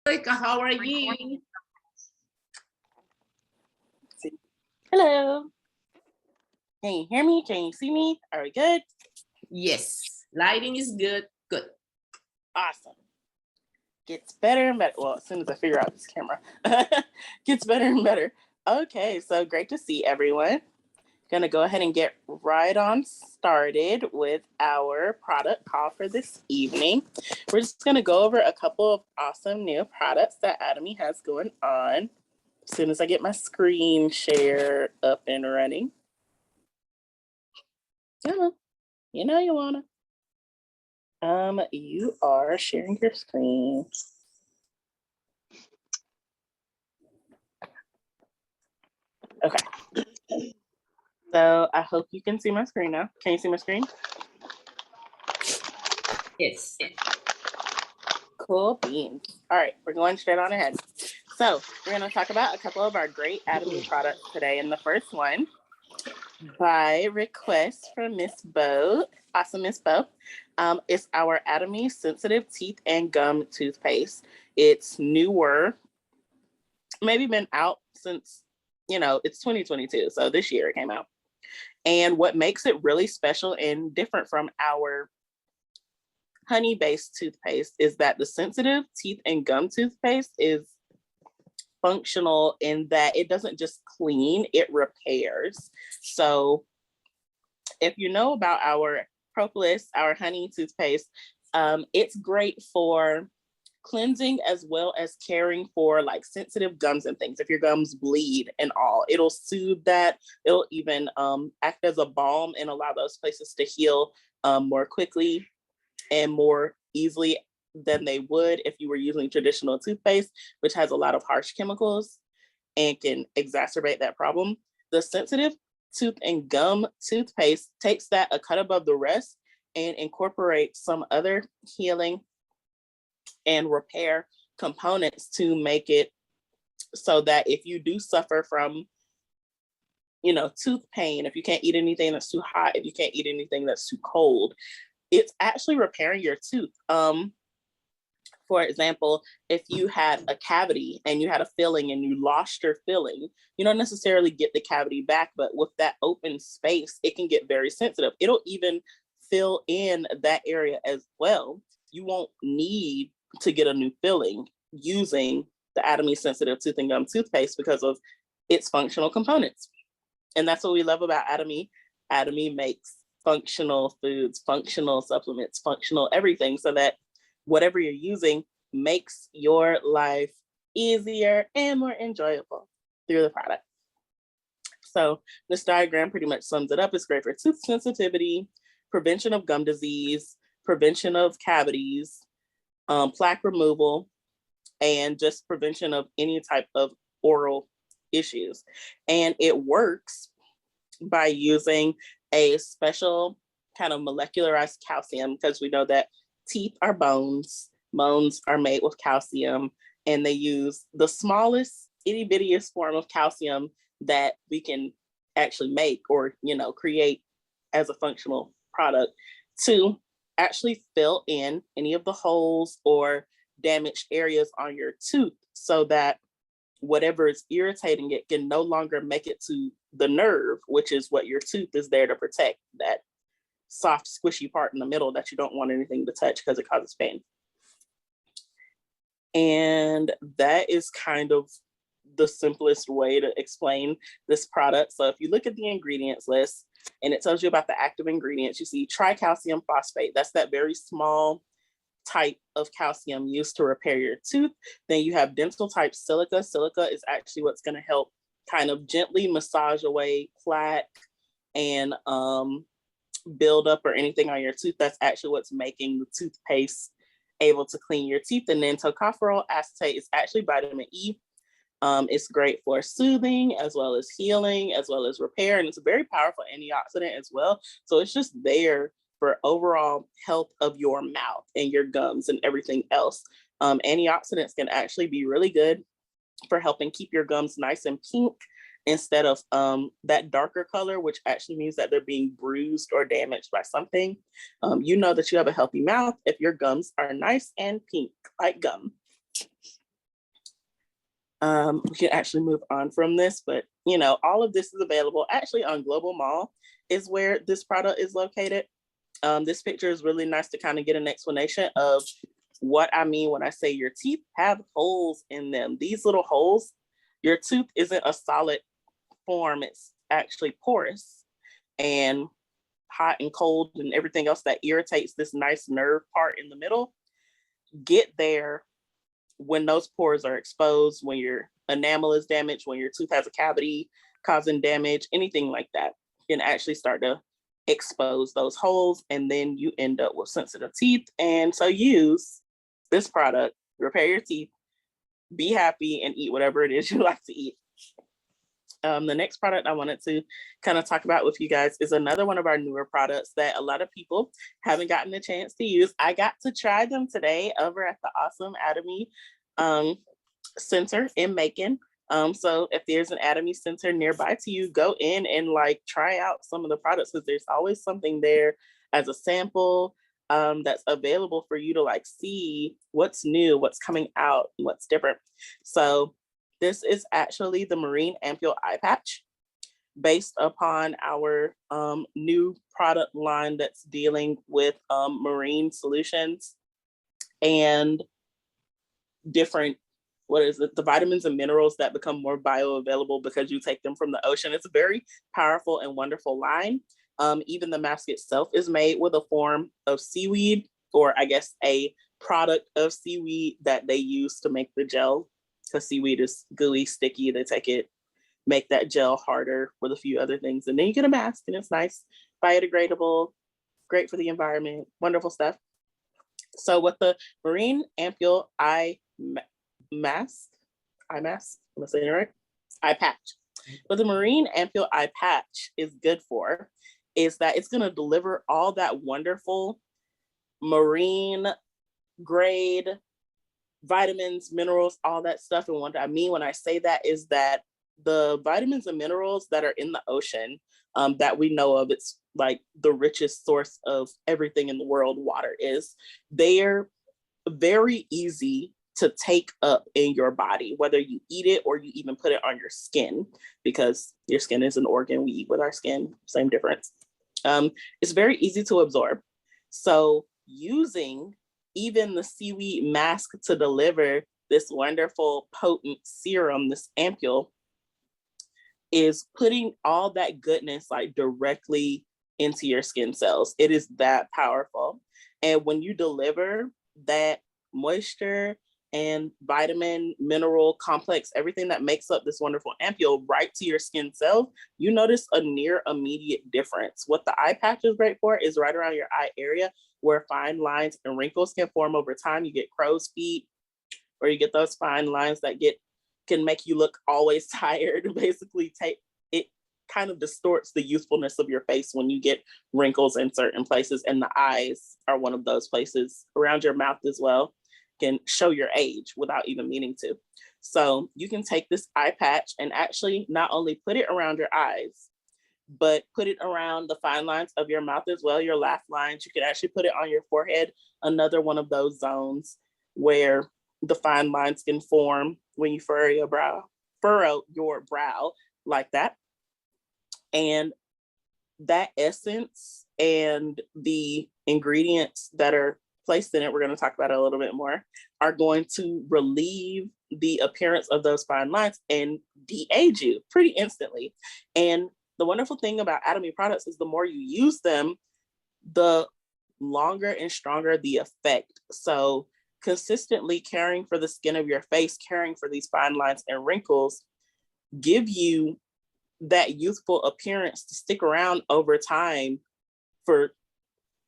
Angelica, how are you? Hello. Can you hear me? Can you see me? Are we good? Yes, lighting is good. Good. Awesome. Gets better and better. Well, as soon as I figure out this camera, gets better and better. Okay, so great to see everyone. Gonna go ahead and get right on started with our product call for this evening. We're just gonna go over a couple of awesome new products that Atomy has going on. As soon as I get my screen share up and running. Yeah, you know you wanna. You are sharing your screen. Okay. So I hope you can see my screen now. Can you see my screen? Yes. Cool beans. All right, we're going straight on ahead. So we're going to talk about a couple of our great Atomy products today. And the first one, by request from Miss Bo, awesome Miss Bo, is our Atomy Sensitive Teeth and Gum Toothpaste. It's newer, maybe been out since, it's 2022. So this year it came out. And what makes it really special and different from our honey-based toothpaste is that the sensitive teeth and gum toothpaste is functional in that it doesn't just clean, it repairs. So if you know about our propolis, our honey toothpaste, it's great for cleansing as well as caring for like sensitive gums and things. If your gums bleed and all, it'll soothe that. It'll even act as a balm and allow those places to heal more quickly and more easily than they would if you were using traditional toothpaste, which has a lot of harsh chemicals and can exacerbate that problem. The sensitive tooth and gum toothpaste takes that a cut above the rest and incorporates some other healing and repair components to make it so that if you do suffer from tooth pain, if you can't eat anything that's too hot, if you can't eat anything that's too cold, it's actually repairing your tooth. For example, if you had a cavity and you had a filling and you lost your filling, you don't necessarily get the cavity back, but with that open space, it can get very sensitive. It'll even fill in that area as well. You won't need to get a new filling using the Atomy Sensitive Tooth and Gum Toothpaste because of its functional components. And that's what we love about Atomy. Atomy makes functional foods, functional supplements, functional everything so that whatever you're using makes your life easier and more enjoyable through the product. So this diagram pretty much sums it up. It's great for tooth sensitivity, prevention of gum disease, prevention of cavities, plaque removal, and just prevention of any type of oral issues. And it works by using a special kind of molecularized calcium, because we know that teeth are bones are made with calcium, and they use the smallest itty bittiest form of calcium that we can actually make or create as a functional product to actually fill in any of the holes or damaged areas on your tooth so that whatever is irritating it can no longer make it to the nerve, which is what your tooth is there to protect, that soft, squishy part in the middle that you don't want anything to touch because it causes pain. And that is kind of the simplest way to explain this product. So if you look at the ingredients list and it tells you about the active ingredients, you see tricalcium phosphate. That's that very small type of calcium used to repair your tooth. Then you have dental type silica. Silica is actually what's going to help kind of gently massage away plaque and build up or anything on your tooth. That's actually what's making the toothpaste able to clean your teeth. And then tocopherol acetate is actually vitamin E. It's great for soothing as well as healing as well as repair, and it's a very powerful antioxidant as well. So it's just there for overall health of your mouth and your gums and everything else. Antioxidants can actually be really good for helping keep your gums nice and pink instead of that darker color, which actually means that they're being bruised or damaged by something. You know that you have a healthy mouth if your gums are nice and pink like gum. We can actually move on from this, but you know, all of this is available actually on Global Mall is where this product is located. This picture is really nice to kind of get an explanation of what I mean when I say your teeth have holes in them. These little holes, your tooth isn't a solid form, it's actually porous and hot and cold and everything else that irritates this nice nerve part in the middle get there when those pores are exposed, when your enamel is damaged, when your tooth has a cavity causing damage, anything like that can actually start to expose those holes, and then you end up with sensitive teeth. And so use this product, repair your teeth, be happy, and eat whatever it is you like to eat. The next product I wanted to kind of talk about with you guys is another one of our newer products that a lot of people haven't gotten a chance to use. I got to try them today over at the awesome Atomy Center in Macon. So if there's an Atomy Center nearby to you, go in and like try out some of the products, because there's always something there as a sample that's available for you to like see what's new, what's coming out, and what's different. So this is actually the Marine Ampule Eye Patch, based upon our new product line that's dealing with marine solutions and different, the vitamins and minerals that become more bioavailable because you take them from the ocean. It's a very powerful and wonderful line. Even the mask itself is made with a form of seaweed, or I guess a product of seaweed that they use to make the gel, because seaweed is gooey, sticky. They take it, make that gel harder with a few other things, and then you get a mask, and it's nice, biodegradable, great for the environment, wonderful stuff. So with the Marine Ampule Eye Mask, am I saying it right? Eye patch. What the Marine Ampule Eye Patch is good for is that it's going to deliver all that wonderful marine grade vitamins, minerals, all that stuff. And what I mean when I say that is that the vitamins and minerals that are in the ocean that we know of, it's like the richest source of everything in the world, water is, they're very easy to take up in your body, whether you eat it or you even put it on your skin, because your skin is an organ. We eat with our skin, same difference. It's very easy to absorb. So using even the seaweed mask to deliver this wonderful potent serum, this ampule, is putting all that goodness like directly into your skin cells. It is that powerful. And when you deliver that moisture and vitamin, mineral complex, everything that makes up this wonderful ampule right to your skin cells, you notice a near immediate difference. What the eye patch is great for is right around your eye area, where fine lines and wrinkles can form over time. You get crow's feet, or you get those fine lines that can make you look always tired. Basically, it kind of distorts the youthfulness of your face when you get wrinkles in certain places, and the eyes are one of those places. Around your mouth as well can show your age without even meaning to. So you can take this eye patch and actually not only put it around your eyes, but put it around the fine lines of your mouth as well, your laugh lines. You can actually put it on your forehead, another one of those zones where the fine lines can form when you furrow your brow like that. And that essence and the ingredients that are placed in it, we're going to talk about it a little bit more, are going to relieve the appearance of those fine lines and de-age you pretty instantly. And the wonderful thing about Atomy products is the more you use them, the longer and stronger the effect. So consistently caring for the skin of your face, caring for these fine lines and wrinkles, give you that youthful appearance to stick around over time for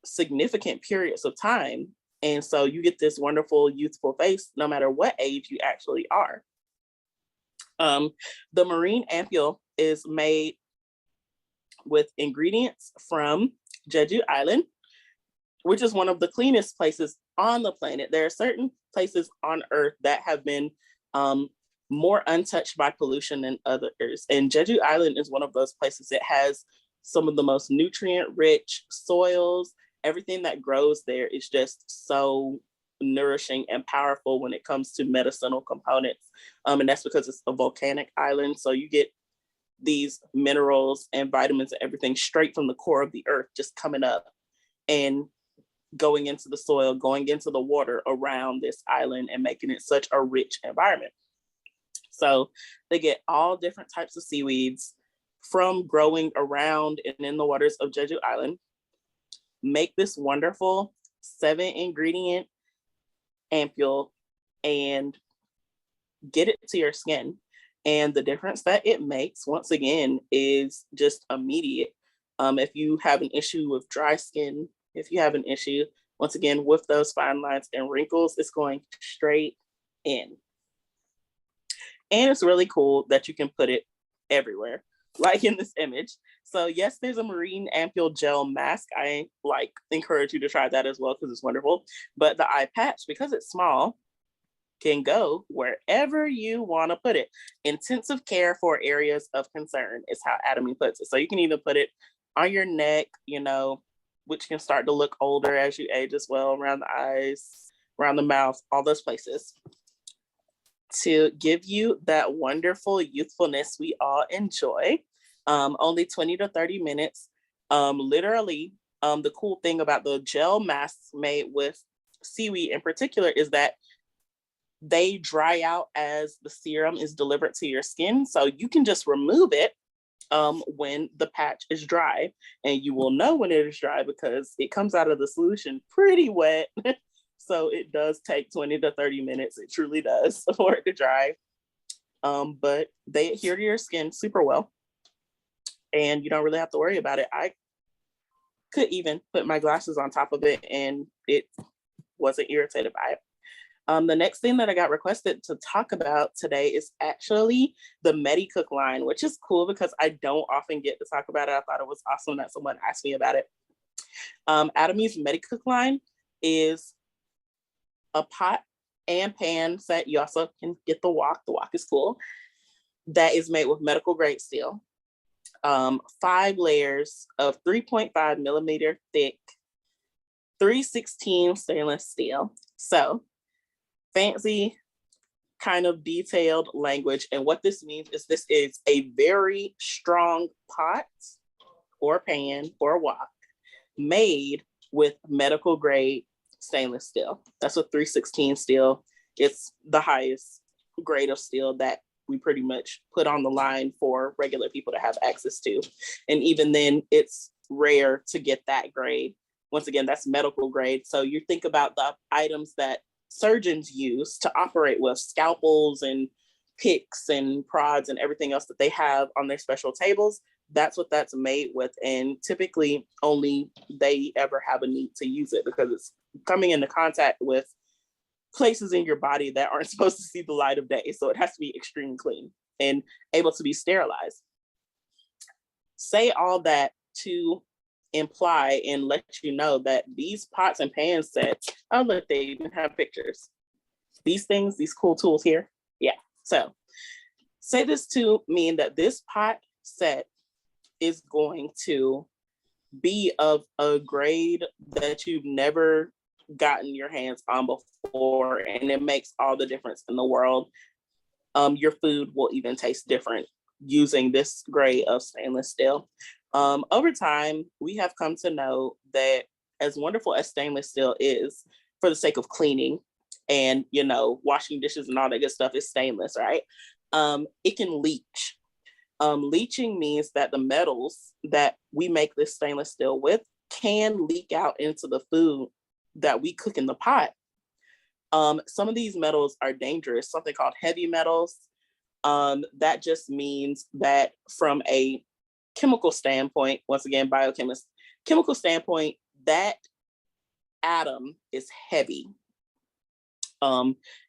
significant periods of time. And so you get this wonderful youthful face no matter what age you actually are. The Marine Ampule is made with ingredients from Jeju Island, which is one of the cleanest places on the planet. There are certain places on Earth that have been more untouched by pollution than others. And Jeju Island is one of those places. It has some of the most nutrient-rich soils. Everything that grows there is just so nourishing and powerful when it comes to medicinal components. And that's because it's a volcanic island. So you get these minerals and vitamins and everything straight from the core of the earth, just coming up and going into the soil, going into the water around this island and making it such a rich environment. So they get all different types of seaweeds from growing around and in the waters of Jeju Island, make this wonderful 7-ingredient ampule and get it to your skin. And the difference that it makes, once again, is just immediate. If you have an issue with dry skin, if you have an issue, once again, with those fine lines and wrinkles, it's going straight in. And it's really cool that you can put it everywhere, like in this image. So yes, there's a marine ampule gel mask. I encourage you to try that as well because it's wonderful. But the eye patch, because it's small, can go wherever you want to put it. Intensive care for areas of concern is how Atomy puts it. So you can even put it on your neck, which can start to look older as you age as well, around the eyes, around the mouth, all those places, to give you that wonderful youthfulness we all enjoy. Only 20 to 30 minutes. Literally, the cool thing about the gel masks made with seaweed in particular is that they dry out as the serum is delivered to your skin. So you can just remove it when the patch is dry, and you will know when it is dry because it comes out of the solution pretty wet. So it does take 20 to 30 minutes. It truly does for it to dry. But they adhere to your skin super well, and you don't really have to worry about it. I could even put my glasses on top of it and it wasn't irritated by it. The next thing that I got requested to talk about today is actually the MediCook line, which is cool because I don't often get to talk about it. I thought it was awesome that someone asked me about it. Atomy's MediCook line is a pot and pan set. You also can get the wok. The wok is cool. That is made with medical grade steel. 5 layers of 3.5 millimeter thick, 316 stainless steel. So fancy kind of detailed language. And what this means is this is a very strong pot or pan or wok made with medical grade stainless steel. That's what 316 steel. It's the highest grade of steel that we pretty much put on the line for regular people to have access to. And even then, it's rare to get that grade. Once again, that's medical grade. So you think about the items that surgeons use to operate with, scalpels and picks and prods and everything else that they have on their special tables. That's what that's made with. And typically only they ever have a need to use it because it's coming into contact with places in your body that aren't supposed to see the light of day. So it has to be extremely clean and able to be sterilized. Say all that to imply and let you know that these pots and pan sets, oh look, they even have pictures. These things, these cool tools here. Yeah. So say this to mean that this pot set is going to be of a grade that you've never gotten your hands on before, and it makes all the difference in the world. Your food will even taste different using this grade of stainless steel. Over time, we have come to know that as wonderful as stainless steel is for the sake of cleaning and, washing dishes and all that good stuff is stainless, right? It can leach. Leaching means that the metals that we make this stainless steel with can leak out into the food that we cook in the pot. Some of these metals are dangerous, something called heavy metals. That just means that from a chemical standpoint, once again, biochemist, chemical standpoint, that atom is heavy.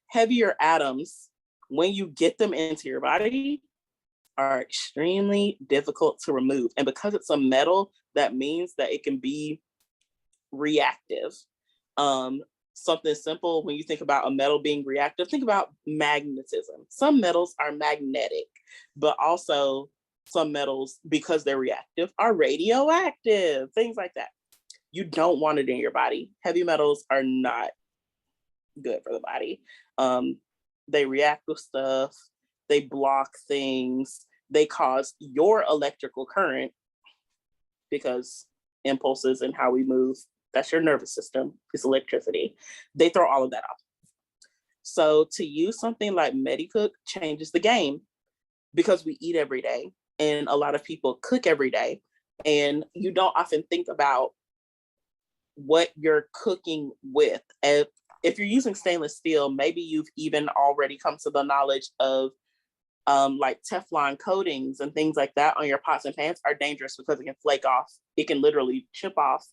Heavier atoms, when you get them into your body, are extremely difficult to remove. And because it's a metal, that means that it can be reactive. Something simple, when you think about a metal being reactive, think about magnetism. Some metals are magnetic, but also some metals, because they're reactive, are radioactive, things like that. You don't want it in your body. Heavy metals are not good for the body. They react with stuff, they block things, they cause your electrical current because impulses and how we move, that's your nervous system, it's electricity. They throw all of that off. So to use something like Medicook changes the game because we eat every day and a lot of people cook every day. And you don't often think about what you're cooking with. If you're using stainless steel, maybe you've even already come to the knowledge of like Teflon coatings and things like that on your pots and pans are dangerous because it can flake off. It can literally chip off,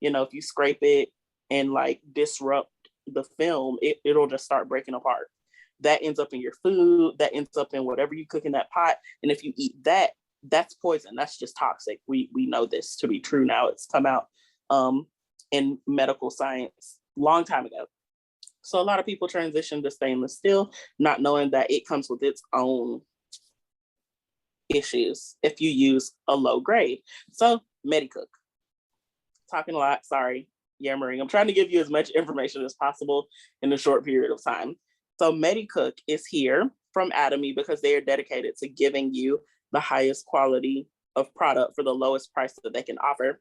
if you scrape it and like disrupt the film, it'll just start breaking apart. That ends up in your food, that ends up in whatever you cook in that pot. And if you eat that, that's poison. That's just toxic. We know this to be true now. It's come out in medical science long time ago. So a lot of people transition to stainless steel, not knowing that it comes with its own issues if you use a low grade. So Medicook. Talking a lot, sorry, yammering. I'm trying to give you as much information as possible in a short period of time. So Medicook is here from Atomy because they are dedicated to giving you the highest quality of product for the lowest price that they can offer.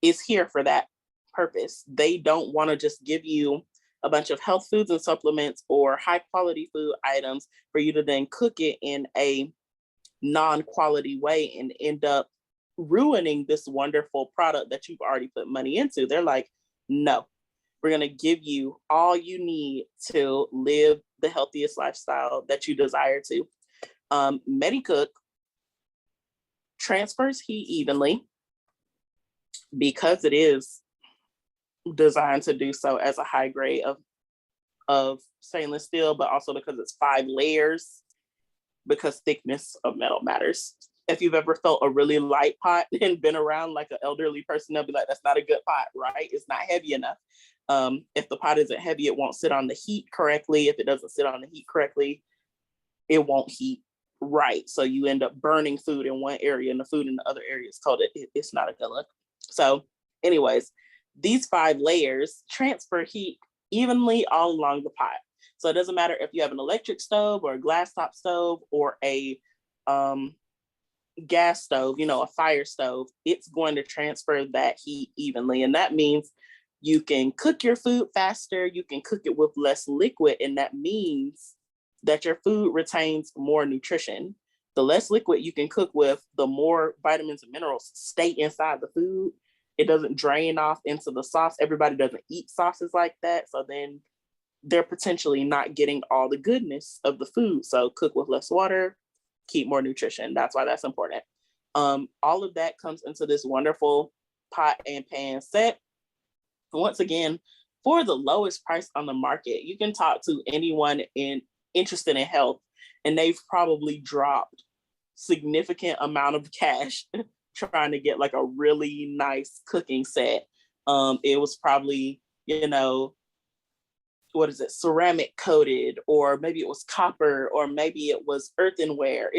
Is here for that purpose. They don't want to just give you a bunch of health foods and supplements or high quality food items for you to then cook it in a non-quality way and end up ruining this wonderful product that you've already put money into. They're like, no, we're going to give you all you need to live the healthiest lifestyle that you desire to. Medicook transfers heat evenly because it is designed to do so as a high grade of stainless steel, but also because it's 5 layers, because thickness of metal matters. If you've ever felt a really light pot and been around like an elderly person, they'll be like, that's not a good pot, right? It's not heavy enough. If the pot isn't heavy, it won't sit on the heat correctly. If it doesn't sit on the heat correctly, it won't heat right. So you end up burning food in one area and the food in the other area is cold. It's not a good look. So anyways, these 5 layers transfer heat evenly all along the pot. So it doesn't matter if you have an electric stove or a glass top stove or a gas stove, a fire stove, it's going to transfer that heat evenly. And that means you can cook your food faster, you can cook it with less liquid, and that means that your food retains more nutrition. The less liquid you can cook with, the more vitamins and minerals stay inside the food. It doesn't drain off into the sauce. Everybody doesn't eat sauces like that. So then they're potentially not getting all the goodness of the food. So cook with less water, keep more nutrition. That's why that's important. All of that comes into this wonderful pot and pan set. Once again, for the lowest price on the market, you can talk to anyone interested in health, and they've probably dropped significant amount of cash trying to get like a really nice cooking set. It was probably, ceramic coated, or maybe it was copper, or maybe it was earthenware.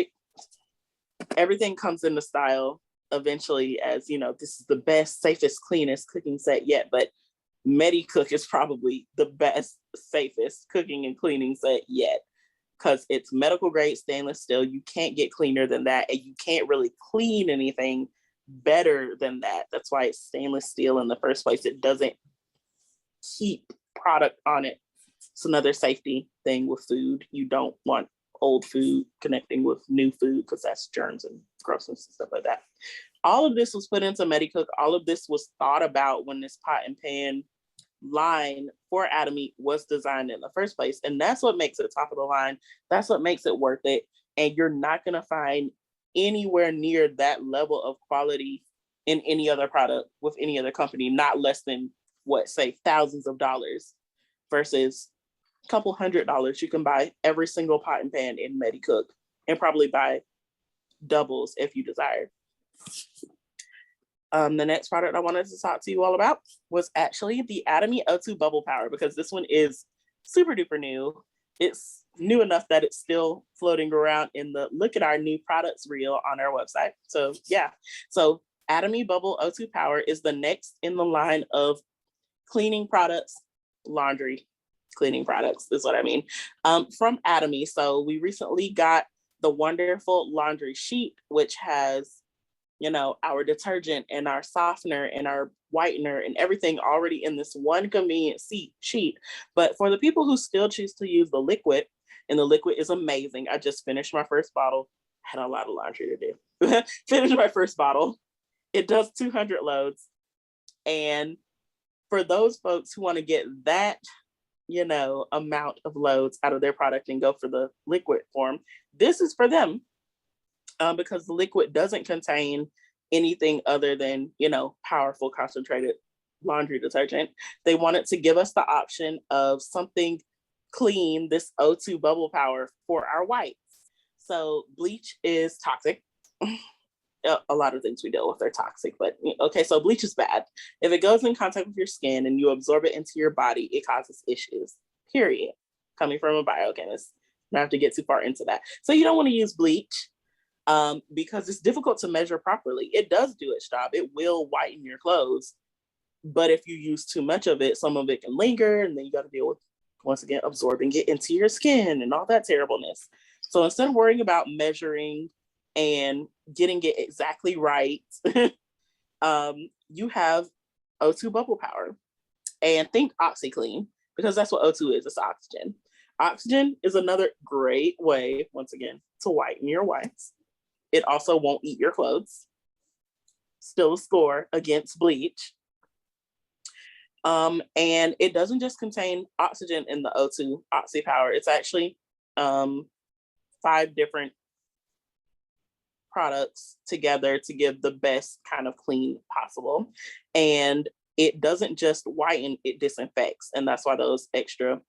Everything comes in the style eventually as, this is the best, safest, cleanest cooking set yet. But Medicook is probably the best, safest cooking and cleaning set yet, because it's medical grade stainless steel. You can't get cleaner than that, and you can't really clean anything better than that. That's why it's stainless steel in the first place. It doesn't keep product on it. It's another safety thing with food. You don't want old food connecting with new food because that's germs and grossness and stuff like that. All of this was put into Medicook. All of this was thought about when this pot and pan line for Atomy was designed in the first place. And that's what makes it top of the line. That's what makes it worth it. And you're not going to find anywhere near that level of quality in any other product with any other company, not less than say thousands of dollars, versus a couple $100. You can buy every single pot and pan in Medicook and probably buy doubles if you desire. The next product I wanted to talk to you all about was actually the Atomy O2 Bubble Power, because this one is super duper new. It's new enough that it's still floating around in the look at our new products reel on our website. So yeah, so Atomy Bubble O2 Power is the next in the line of cleaning products, laundry cleaning products is what I mean. From Atomy. So we recently got the wonderful laundry sheet, which has, you know, our detergent and our softener and our whitener and everything already in this one convenient sheet. But for the people who still choose to use the liquid, and the liquid is amazing. I just finished my first bottle, had a lot of laundry to do. Finished my first bottle. It does 200 loads. And for those folks who want to get that, you know, amount of loads out of their product and go for the liquid form, this is for them, because the liquid doesn't contain anything other than, you know, powerful concentrated laundry detergent. They wanted to give us the option of something clean, this O2 bubble power for our whites. So bleach is toxic. A lot of things we deal with are toxic, but okay, so bleach is bad. If it goes in contact with your skin and you absorb it into your body, it causes issues, period. Coming from a biochemist. Not have to get too far into that. So you don't want to use bleach because it's difficult to measure properly. It does do its job. It will whiten your clothes. But if you use too much of it, some of it can linger, and then you got to deal with, once again, absorbing it into your skin and all that terribleness. So instead of worrying about measuring and getting it exactly right, you have O2 bubble power. And think OxyClean, because that's what O2 is, it's oxygen. Oxygen is another great way, once again, to whiten your whites. It also won't eat your clothes. Still a score against bleach. And it doesn't just contain oxygen in the O2 Oxy Power. It's actually 5 different products together to give the best kind of clean possible. And it doesn't just whiten, it disinfects. And that's why those extra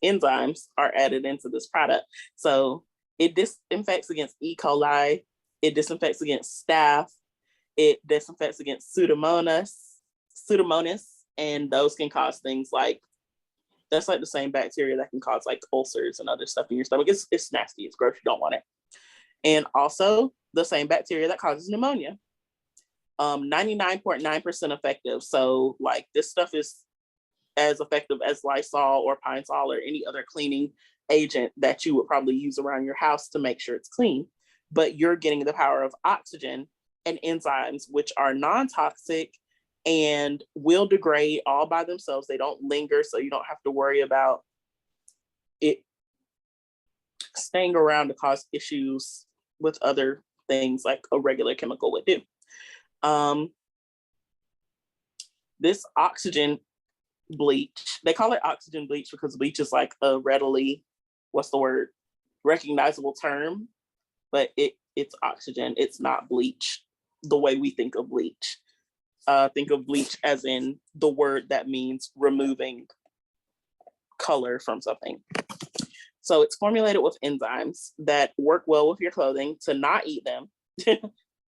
enzymes are added into this product. So it disinfects against E. coli, it disinfects against staph, it disinfects against pseudomonas, and those can cause things like, that's like the same bacteria that can cause like ulcers and other stuff in your stomach. It's nasty, it's gross, you don't want it. And also the same bacteria that causes pneumonia. 99.9% effective. So like this stuff is as effective as Lysol or Pine Sol or any other cleaning agent that you would probably use around your house to make sure it's clean. But you're getting the power of oxygen and enzymes, which are non-toxic and will degrade all by themselves. They don't linger, so you don't have to worry about it staying around to cause issues with other things like a regular chemical would do. This oxygen bleach, they call it oxygen bleach because bleach is like a readily, recognizable term, but it's oxygen. It's not bleach the way we think of bleach. Think of bleach as in the word that means removing color from something. So it's formulated with enzymes that work well with your clothing to not eat them.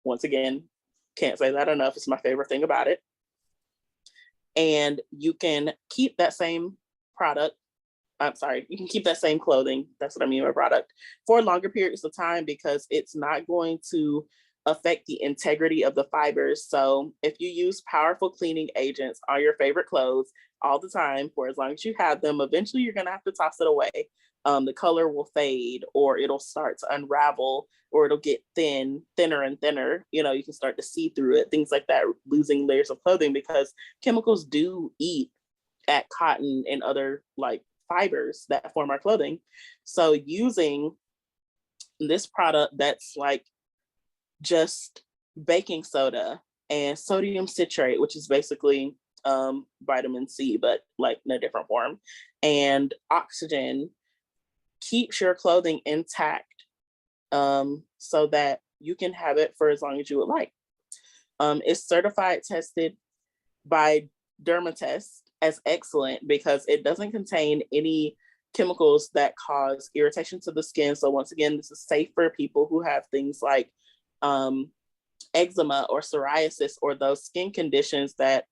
Once again, can't say that enough. It's my favorite thing about it. And you can keep that same product. You can keep that same clothing. That's what I mean by product for longer periods of time because it's not going to affect the integrity of the fibers. So if you use powerful cleaning agents on your favorite clothes all the time, for as long as you have them, eventually you're going to have to toss it away. The color will fade, or it'll start to unravel, or it'll get thinner and thinner. You know, you can start to see through it, things like that, losing layers of clothing because chemicals do eat at cotton and other like fibers that form our clothing. So using this product that's like just baking soda and sodium citrate, which is basically vitamin C, but like in a different form, and oxygen keeps your clothing intact so that you can have it for as long as you would like. It's certified, tested by Dermatest as excellent because it doesn't contain any chemicals that cause irritation to the skin. So once again, this is safe for people who have things like eczema or psoriasis or those skin conditions that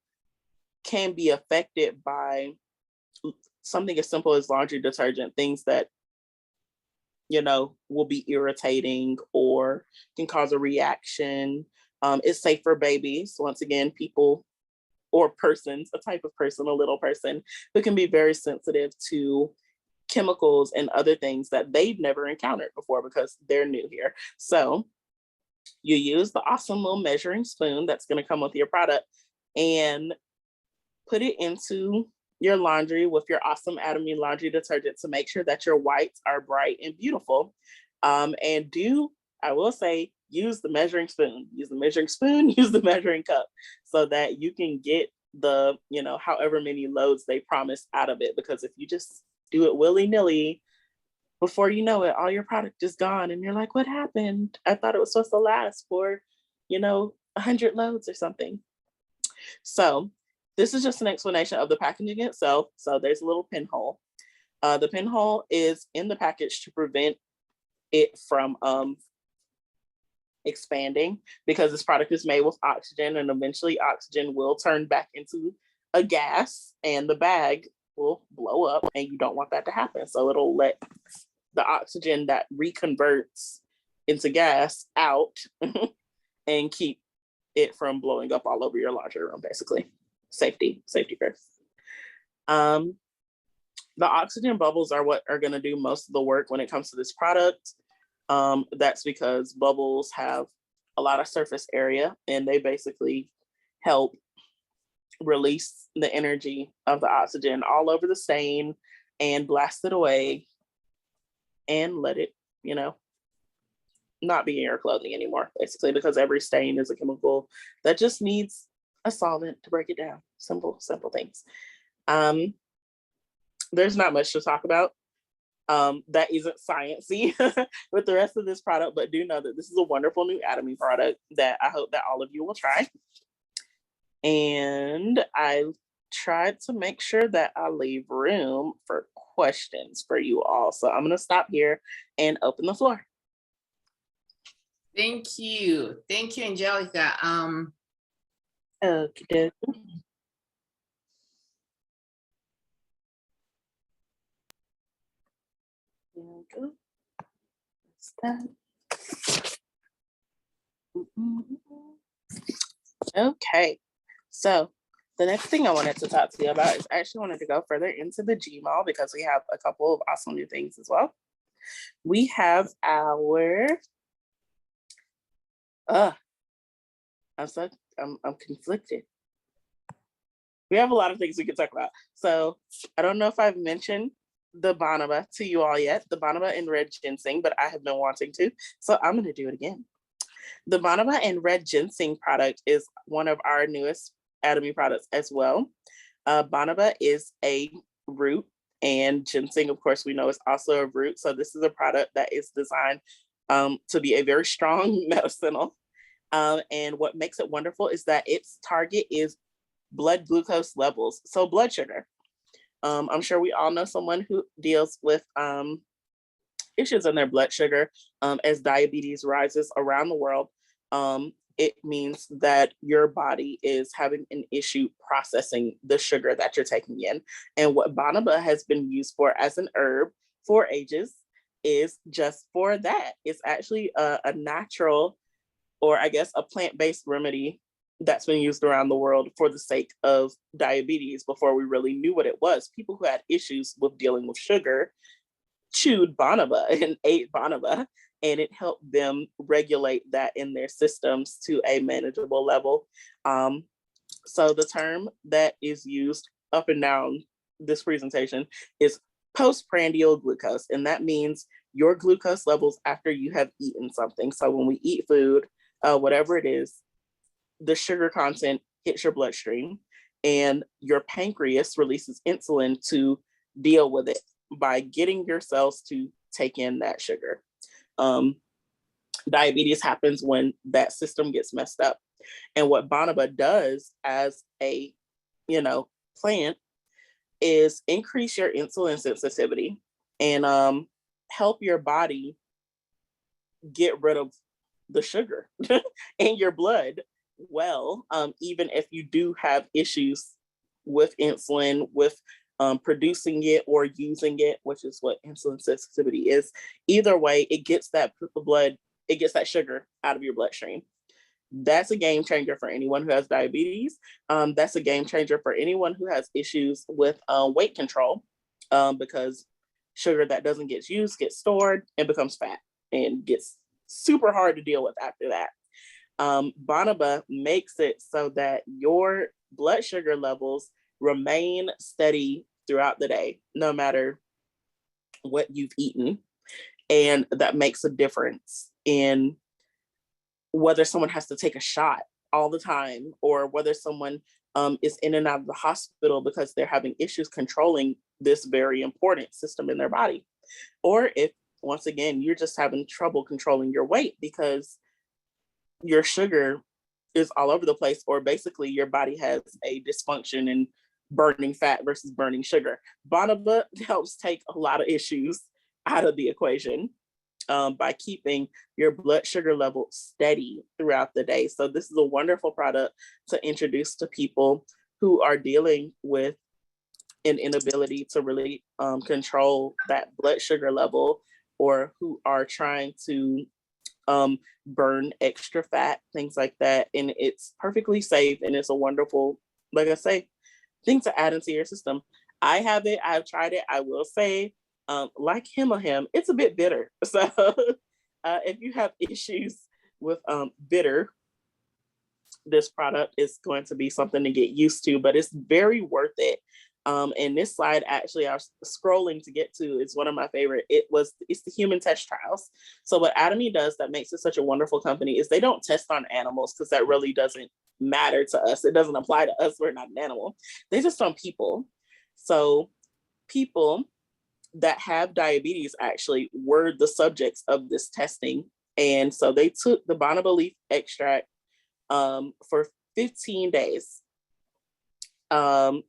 can be affected by something as simple as laundry detergent, things that, you know, will be irritating or can cause a reaction. It's safe for babies. Once again, people or persons, a type of person, a little person, who can be very sensitive to chemicals and other things that they've never encountered before because they're new here. So you use the awesome little measuring spoon that's going to come with your product and put it into your laundry with your awesome Atomy laundry detergent to make sure that your whites are bright and beautiful. And I will say, use the measuring spoon, use the measuring cup so that you can get the, however many loads they promise out of it. Because if you just do it willy-nilly, before you know it, all your product is gone. And you're like, what happened? I thought it was supposed to last for, 100 loads or something. So this is just an explanation of the packaging itself. So there's a little pinhole. The pinhole is in the package to prevent it from expanding, because this product is made with oxygen, and eventually oxygen will turn back into a gas and the bag will blow up, and you don't want that to happen. So it'll let the oxygen that reconverts into gas out and keep it from blowing up all over your laundry room, basically. Safety first. The oxygen bubbles are what are going to do most of the work when it comes to this product. That's because bubbles have a lot of surface area, and they basically help release the energy of the oxygen all over the stain and blast it away and let it, not be in your clothing anymore, basically, because every stain is a chemical that just needs a solvent to break it down. Simple things. There's not much to talk about that isn't sciencey with the rest of this product, but do know that this is a wonderful new Atomy product that I hope that all of you will try. And I tried to make sure that I leave room for questions for you all. So I'm going to stop here and open the floor. Thank you, Angelica. Okay. There we go. That's that. Okay. So the next thing I wanted to talk to you about is I actually wanted to go further into the Gmall because we have a couple of awesome new things as well. We have our I'm conflicted. We have a lot of things we can talk about. So I don't know if I've mentioned the Bonaba to you all yet, the Bonaba and red ginseng, but I have been wanting to, so I'm going to do it again. The Bonaba and red ginseng product is one of our newest Atomy products as well. Bonaba is a root, and ginseng, of course, we know is also a root. So this is a product that is designed to be a very strong medicinal. And what makes it wonderful is that its target is blood glucose levels, so blood sugar. I'm sure we all know someone who deals with issues in their blood sugar. As diabetes rises around the world, it means that your body is having an issue processing the sugar that you're taking in. And what Bonaba has been used for as an herb for ages is just for that. It's actually a natural, or I guess a plant-based remedy that's been used around the world for the sake of diabetes before we really knew what it was. People who had issues with dealing with sugar chewed Bonaba and ate Bonaba, and it helped them regulate that in their systems to a manageable level. So the term that is used up and down this presentation is postprandial glucose, and that means your glucose levels after you have eaten something. So when we eat food, whatever it is, the sugar content hits your bloodstream, and your pancreas releases insulin to deal with it by getting your cells to take in that sugar. Diabetes happens when that system gets messed up. And what Bonaba does as a, plant is increase your insulin sensitivity and help your body get rid of the sugar in your blood. Well, even if you do have issues with insulin, with producing it or using it, which is what insulin sensitivity is, either way, it gets that sugar out of your bloodstream. That's a game changer for anyone who has diabetes. That's a game changer for anyone who has issues with weight control, because sugar that doesn't get used gets stored and becomes fat and gets super hard to deal with after that. Bonaba makes it so that your blood sugar levels remain steady throughout the day, no matter what you've eaten. And that makes a difference in whether someone has to take a shot all the time, or whether someone is in and out of the hospital because they're having issues controlling this very important system in their body. Or if, once again, you're just having trouble controlling your weight because your sugar is all over the place, or basically your body has a dysfunction in burning fat versus burning sugar. Bonaba helps take a lot of issues out of the equation by keeping your blood sugar level steady throughout the day. So this is a wonderful product to introduce to people who are dealing with an inability to really control that blood sugar level, or who are trying to burn extra fat, things like that. And it's perfectly safe, and it's a wonderful, like I say, thing to add into your system. I have it, I've tried it. I will say, like Him, it's a bit bitter. So if you have issues with bitter, this product is going to be something to get used to, but it's very worth it. And this slide, actually, I was scrolling to get to, is one of my favorite. It's the human test trials. So what Atomy does that makes it such a wonderful company is they don't test on animals, because that really doesn't matter to us. It doesn't apply to us. We're not an animal. They just on people. So people that have diabetes actually were the subjects of this testing. And so they took the Bonaba leaf extract for 15 days.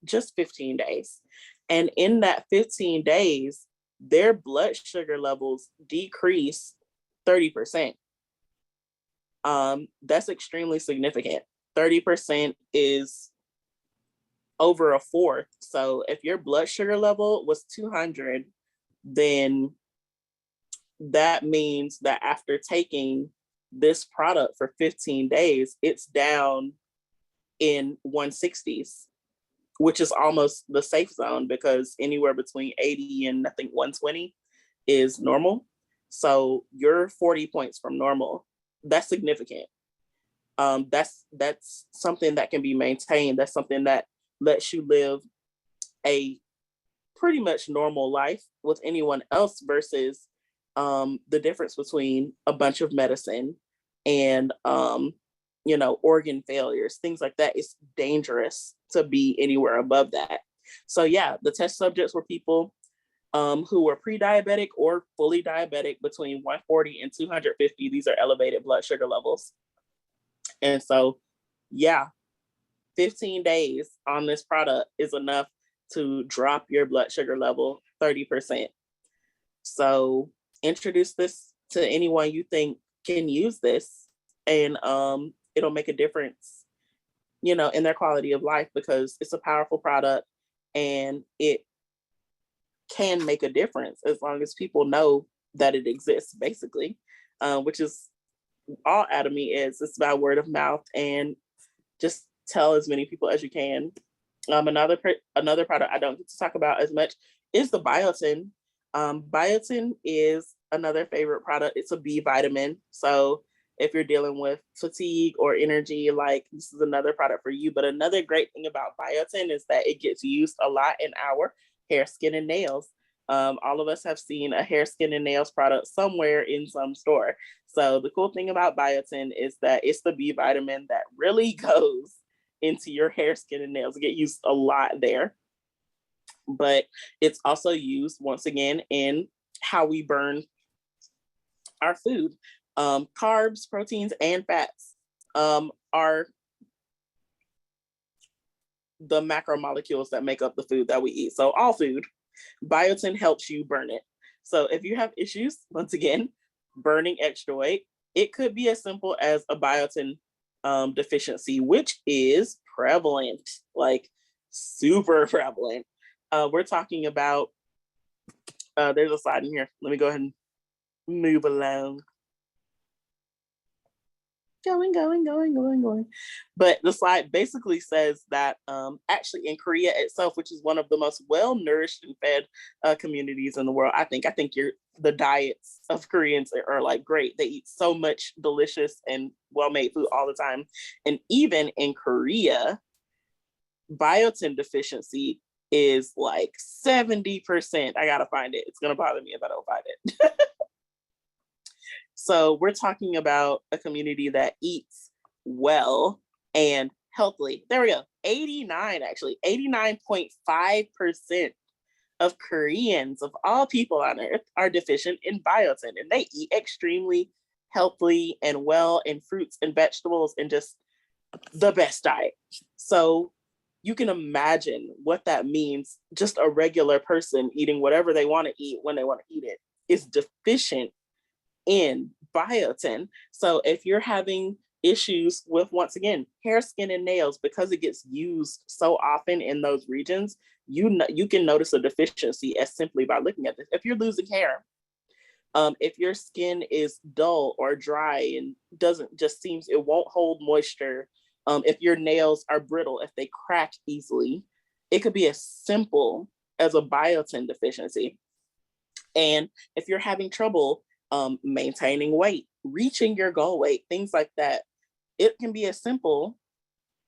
Just 15 days. And in that 15 days, their blood sugar levels decreased 30%. That's extremely significant. 30% is over a fourth. So if your blood sugar level was 200, then that means that after taking this product for 15 days, it's down in 160s, which is almost the safe zone, because anywhere between 80 and I think 120 is normal. So you're 40 points from normal. That's significant. That's something that can be maintained. That's something that lets you live a pretty much normal life with anyone else, versus the difference between a bunch of medicine and organ failures, things like that. It's dangerous to be anywhere above that. So yeah, the test subjects were people who were pre-diabetic or fully diabetic between 140 and 250. These are elevated blood sugar levels. And so, yeah, 15 days on this product is enough to drop your blood sugar level 30%. So introduce this to anyone you think can use this, and it'll make a difference, in their quality of life, because it's a powerful product and it can make a difference as long as people know that it exists, basically, which is all Atomy is. It's about word of mouth, and just tell as many people as you can. Another product I don't get to talk about as much is the biotin. Biotin is another favorite product. It's a B vitamin. So if you're dealing with fatigue or energy, like, this is another product for you. But another great thing about biotin is that it gets used a lot in our hair, skin, and nails. All of us have seen a hair, skin, and nails product somewhere in some store. So the cool thing about biotin is that it's the B vitamin that really goes into your hair, skin, and nails. It get used a lot there. But it's also used, once again, in how we burn our food. Carbs, proteins, and fats are the macromolecules that make up the food that we eat. So all food, biotin helps you burn it. So if you have issues, once again, burning extra weight, it could be as simple as a biotin deficiency, which is prevalent, like super prevalent. We're talking about, there's a slide in here. Let me go ahead and move along. going. But the slide basically says that actually in Korea itself, which is one of the most well-nourished and fed communities in the world, I think the diets of Koreans are like great. They eat so much delicious and well-made food all the time. And even in Korea, biotin deficiency is like 70%. I gotta find it. It's gonna bother me if I don't find it. So we're talking about a community that eats well and healthily. There we go. 89.5% of Koreans, of all people on earth, are deficient in biotin, and they eat extremely healthily and well in fruits and vegetables and just the best diet. So you can imagine what that means. Just a regular person eating whatever they want to eat when they want to eat it is deficient in biotin. So if you're having issues with, once again, hair, skin, and nails, because it gets used so often in those regions, you can notice a deficiency as simply by looking at this. If you're losing hair, if your skin is dull or dry and seems it won't hold moisture, if your nails are brittle, if they crack easily, it could be as simple as a biotin deficiency. And if you're having trouble maintaining weight, reaching your goal weight, things like that, it can be as simple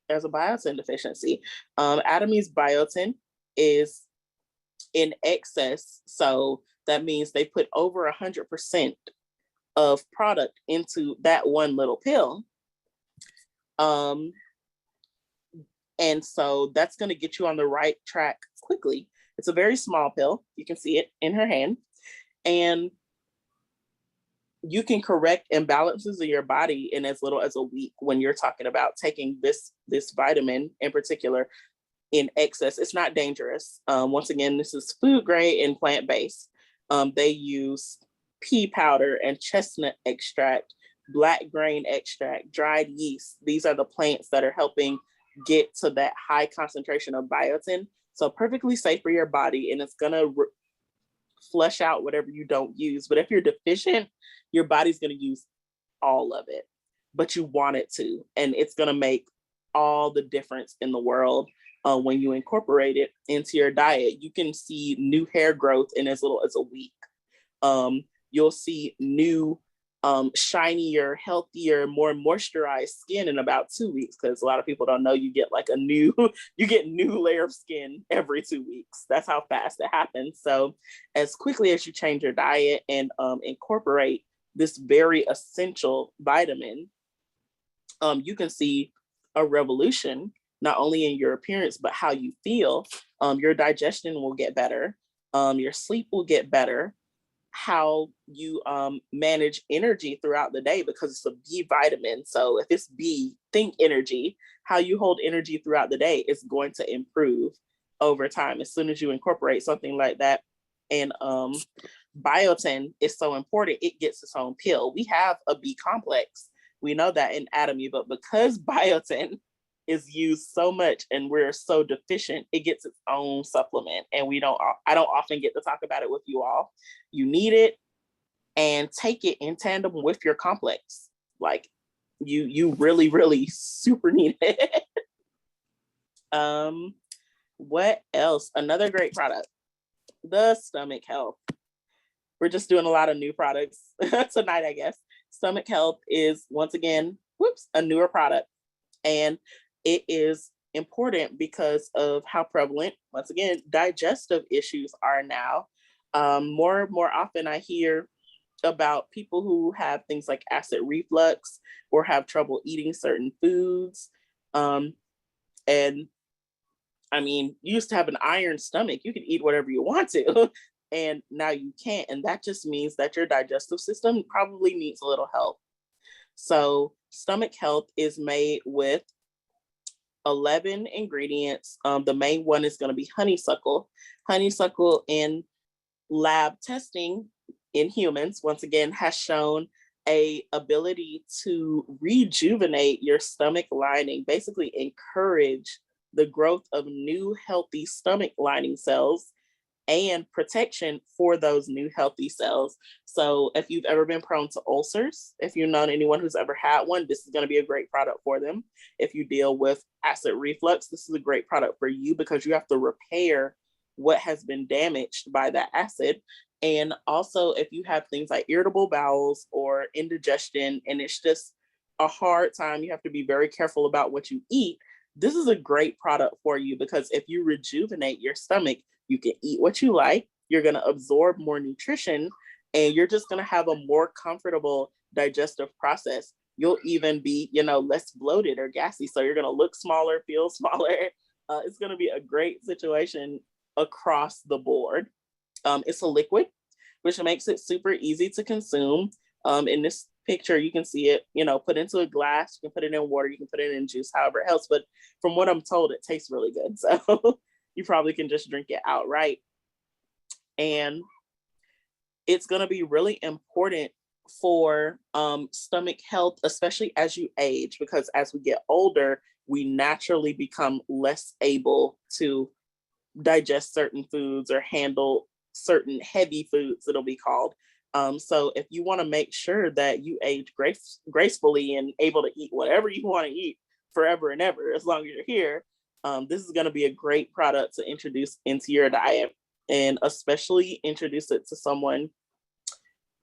as a biotin deficiency. Atomy's biotin is in excess, so that means they put over 100% of product into that one little pill. And so that's going to get you on the right track quickly. It's a very small pill. You can see it in her hand. And you can correct imbalances in your body in as little as a week when you're talking about taking this vitamin in particular in excess. It's not dangerous. Once again, this is food grade and plant-based. They use pea powder and chestnut extract, black grain extract, dried yeast. These are the plants that are helping get to that high concentration of biotin. So perfectly safe for your body, and it's gonna flush out whatever you don't use. But if you're deficient, your body's gonna use all of it, but you want it to, and it's gonna make all the difference in the world when you incorporate it into your diet. You can see new hair growth in as little as a week. You'll see new shinier, healthier, more moisturized skin in about 2 weeks, because a lot of people don't know you get like new layer of skin every 2 weeks. That's how fast it happens. So as quickly as you change your diet and incorporate this very essential vitamin, you can see a revolution, not only in your appearance, but how you feel. Your digestion will get better. Your sleep will get better. How you manage energy throughout the day, because it's a B vitamin. So if it's B, think energy. How you hold energy throughout the day is going to improve over time as soon as you incorporate something like that. And biotin is so important, it gets its own pill. We have a B complex. We know that in Atomy, but because biotin is used so much and we're so deficient, it gets its own supplement. And I don't often get to talk about it with you all. You need it, and take it in tandem with your complex. Like you really, really super need it. What else? Another great product, the Stomach Health. We're just doing a lot of new products tonight, I guess. Stomach Health is, once again, a newer product. And it is important because of how prevalent, once again, digestive issues are now. More often I hear about people who have things like acid reflux or have trouble eating certain foods. And I mean, you used to have an iron stomach. You could eat whatever you want to, and now you can't. And that just means that your digestive system probably needs a little help. So Stomach Health is made with 11 ingredients. The main one is going to be honeysuckle. Honeysuckle in lab testing in humans, once again, has shown a ability to rejuvenate your stomach lining, basically encourage the growth of new healthy stomach lining cells and protection for those new healthy cells. So if you've ever been prone to ulcers, if you've known anyone who's ever had one, this is going to be a great product for them. If you deal with acid reflux, this is a great product for you because you have to repair what has been damaged by that acid. And also if you have things like irritable bowels or indigestion, and it's just a hard time, you have to be very careful about what you eat. This is a great product for you because if you rejuvenate your stomach, you can eat what you like, you're going to absorb more nutrition, and you're just going to have a more comfortable digestive process. You'll even be, less bloated or gassy. So you're going to look smaller, feel smaller. It's going to be a great situation across the board. It's a liquid, which makes it super easy to consume. In this picture, you can see it, put into a glass, you can put it in water, you can put it in juice, however it helps. But from what I'm told, it tastes really good. So you probably can just drink it outright. And it's going to be really important for stomach health, especially as you age, because as we get older, we naturally become less able to digest certain foods or handle certain heavy foods, it'll be called. So if you want to make sure that you age gracefully and able to eat whatever you want to eat forever and ever, as long as you're here, this is going to be a great product to introduce into your diet, and especially introduce it to someone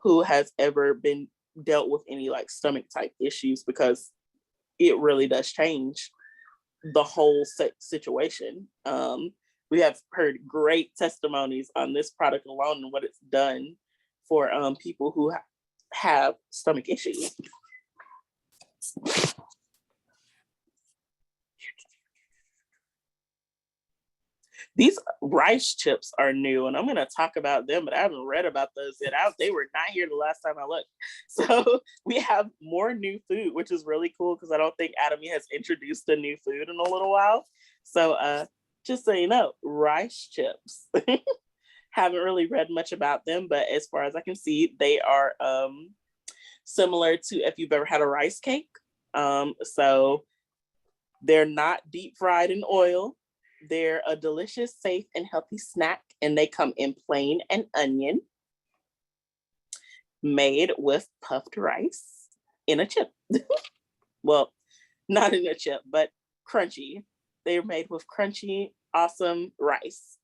who has ever been dealt with any like stomach type issues, because it really does change the whole situation. We have heard great testimonies on this product alone and what it's done for people who have stomach issues. These rice chips are new, and I'm going to talk about them, but I haven't read about those yet. They were not here the last time I looked. So we have more new food, which is really cool because I don't think Atomy has introduced a new food in a little while. So just so you know, rice chips. Haven't really read much about them, but as far as I can see, they are similar to if you've ever had a rice cake. So they're not deep fried in oil. They're a delicious, safe, and healthy snack, and they come in plain and onion, made with puffed rice in a chip. Well, not in a chip, but crunchy. They're made with crunchy, awesome rice.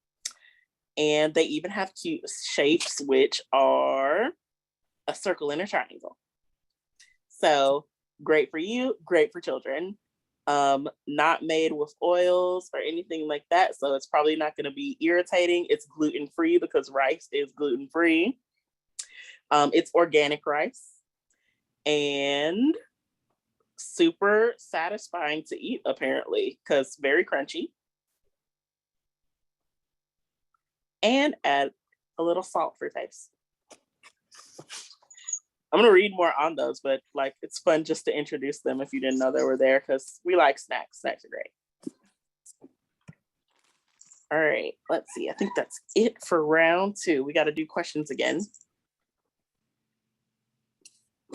And they even have cute shapes, which are a circle and a triangle. So great for you, great for children. Not made with oils or anything like that. So it's probably not going to be irritating. It's gluten-free because rice is gluten-free. It's organic rice and super satisfying to eat, apparently, because very crunchy. And add a little salt for taste. I'm going to read more on those, but like it's fun just to introduce them if you didn't know they were there, because we like snacks. Snacks are great. All right, let's see. I think that's it for round 2. We got to do questions again.